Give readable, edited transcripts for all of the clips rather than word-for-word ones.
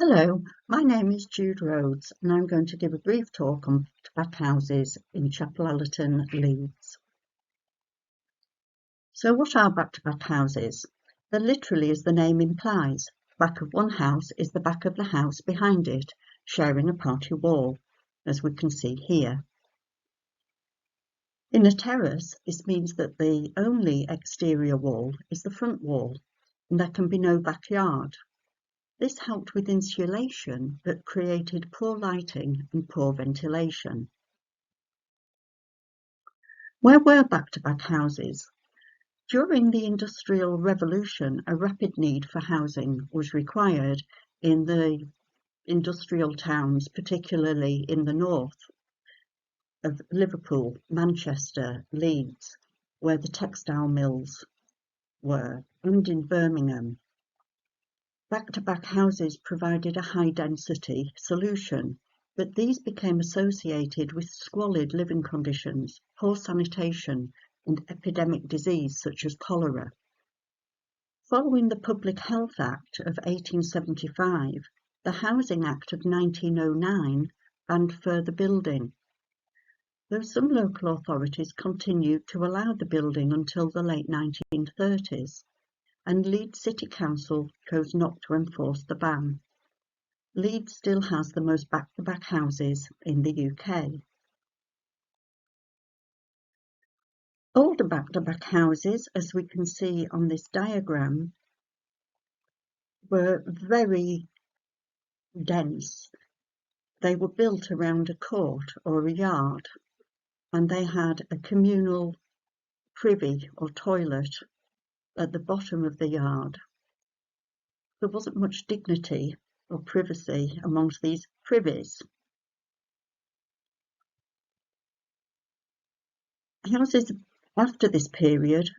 Hello, my name is Jude Rhodes and I'm going to give a brief talk on back-to-back houses in Chapel Allerton, Leeds. So what are back-to-back houses? They're literally, as the name implies, the back of one house is the back of the house behind it, sharing a party wall, as we can see here. In a terrace, this means that the only exterior wall is the front wall, and there can be no backyard. This helped with insulation but created poor lighting and poor ventilation. Where were back-to-back houses? During the Industrial Revolution, a rapid need for housing was required in the industrial towns, particularly in the north of Liverpool, Manchester, Leeds, where the textile mills were, and in Birmingham. Back-to-back houses provided a high-density solution, but these became associated with squalid living conditions, poor sanitation, and epidemic disease such as cholera. Following the Public Health Act of 1875, the Housing Act of 1909 banned further building, though some local authorities continued to allow the building until the late 1930s. And Leeds City Council chose not to enforce the ban. Leeds still has the most back-to-back houses in the UK. Older back-to-back houses, as we can see on this diagram, were very dense. They were built around a court or a yard, and they had a communal privy or toilet at the bottom of the yard. There wasn't much dignity or privacy amongst these privies. Houses after this period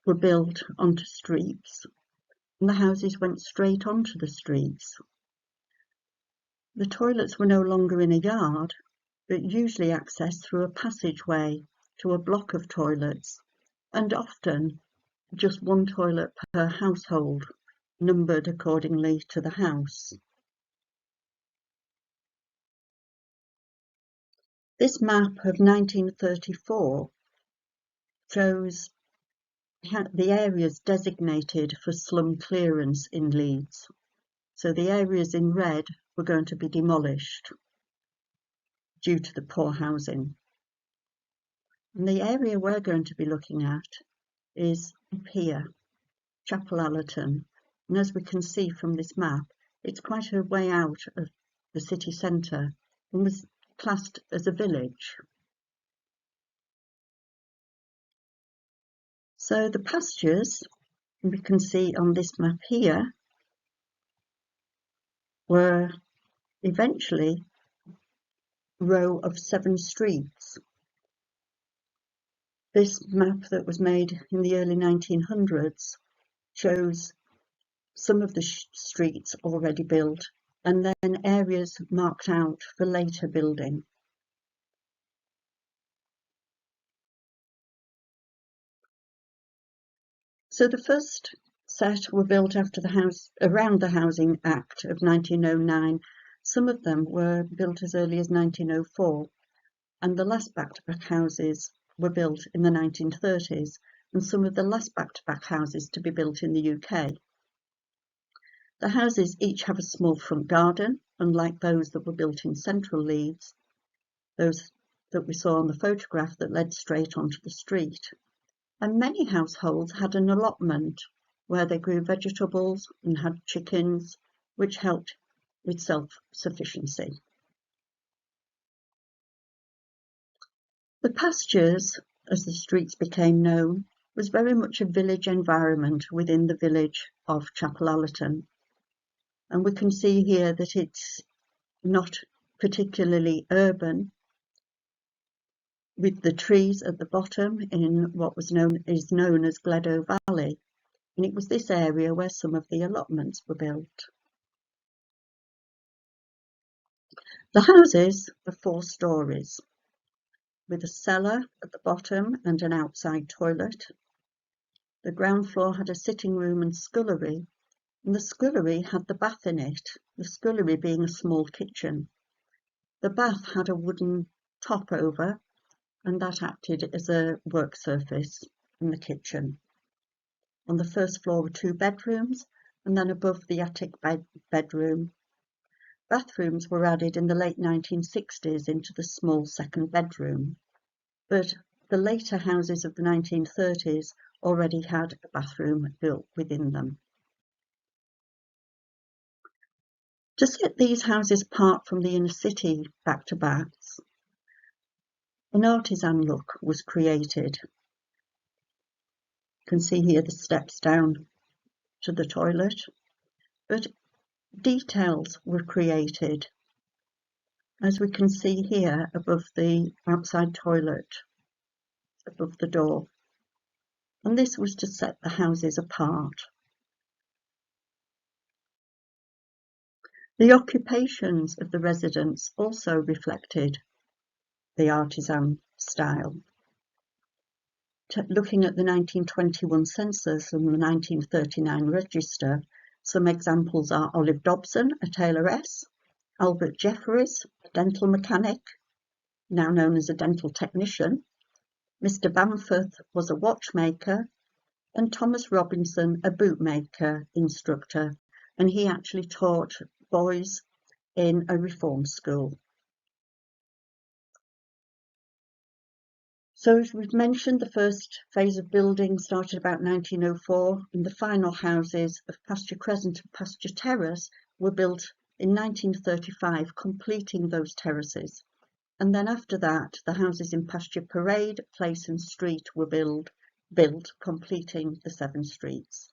were built onto streets, and the houses went straight onto the streets. The toilets were no longer in a yard, but usually accessed through a passageway to a block of toilets, and often just one toilet per household, numbered accordingly to the house. This map of 1934 shows the areas designated for slum clearance in Leeds. So the areas in red were going to be demolished due to the poor housing. And the area we're going to be looking at is up here, Chapel Allerton. And as we can see from this map, it's quite a way out of the city centre and was classed as a village. So the Pastures, we can see on this map here, were eventually a row of 7 streets. This map that was made in the early 1900s shows some of the streets already built and then areas marked out for later building. So the first set were built after around the Housing Act of 1909. Some of them were built as early as 1904, and the last back-to-back houses were built in the 1930s, and some of the last back-to-back houses to be built in the UK. The houses each have a small front garden, unlike those that were built in central Leeds, those that we saw on the photograph that led straight onto the street. And many households had an allotment where they grew vegetables and had chickens, which helped with self-sufficiency. The Pastures, as the streets became known, was very much a village environment within the village of Chapel Allerton. And we can see here that it's not particularly urban, with the trees at the bottom in what is known as Gledo Valley, and it was this area where some of the allotments were built. The houses were 4 stories, with a cellar at the bottom and an outside toilet. The ground floor had a sitting room and scullery, and the scullery had the bath in it, the scullery being a small kitchen. The bath had a wooden top over, and that acted as a work surface in the kitchen. On the first floor were 2 bedrooms, and then above the attic bedroom. Bathrooms were added in the late 1960s into the small second bedroom, but the later houses of the 1930s already had a bathroom built within them. To set these houses apart from the inner city back-to-backs, an artisan look was created. You can see here the steps down to the toilet, but details were created, as we can see here above the outside toilet, above the door, and this was to set the houses apart. The occupations of the residents also reflected the artisan style. Looking at the 1921 census and the 1939 register, some examples are Olive Dobson, a tailoress, Albert Jeffreys, a dental mechanic, now known as a dental technician, Mr. Bamforth was a watchmaker, and Thomas Robinson, a bootmaker instructor, and he actually taught boys in a reform school. So as we've mentioned, the first phase of building started about 1904, and the final houses of Pasture Crescent and Pasture Terrace were built in 1935, completing those terraces. And then after that, the houses in Pasture Parade, Place and Street were built, completing the 7 streets.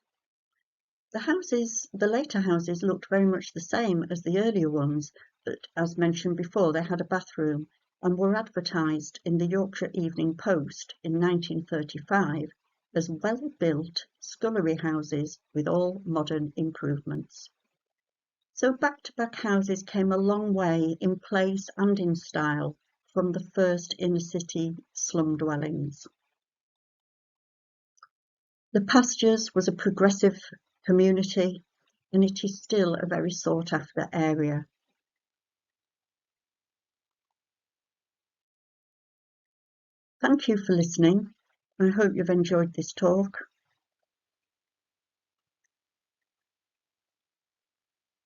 The later houses looked very much the same as the earlier ones, but as mentioned before, they had a bathroom and were advertised in the Yorkshire Evening Post in 1935 as well-built scullery houses with all modern improvements. So back-to-back houses came a long way in place and in style from the first inner-city slum dwellings. The Pastures was a progressive community, and it is still a very sought-after area. Thank you for listening. I hope you've enjoyed this talk.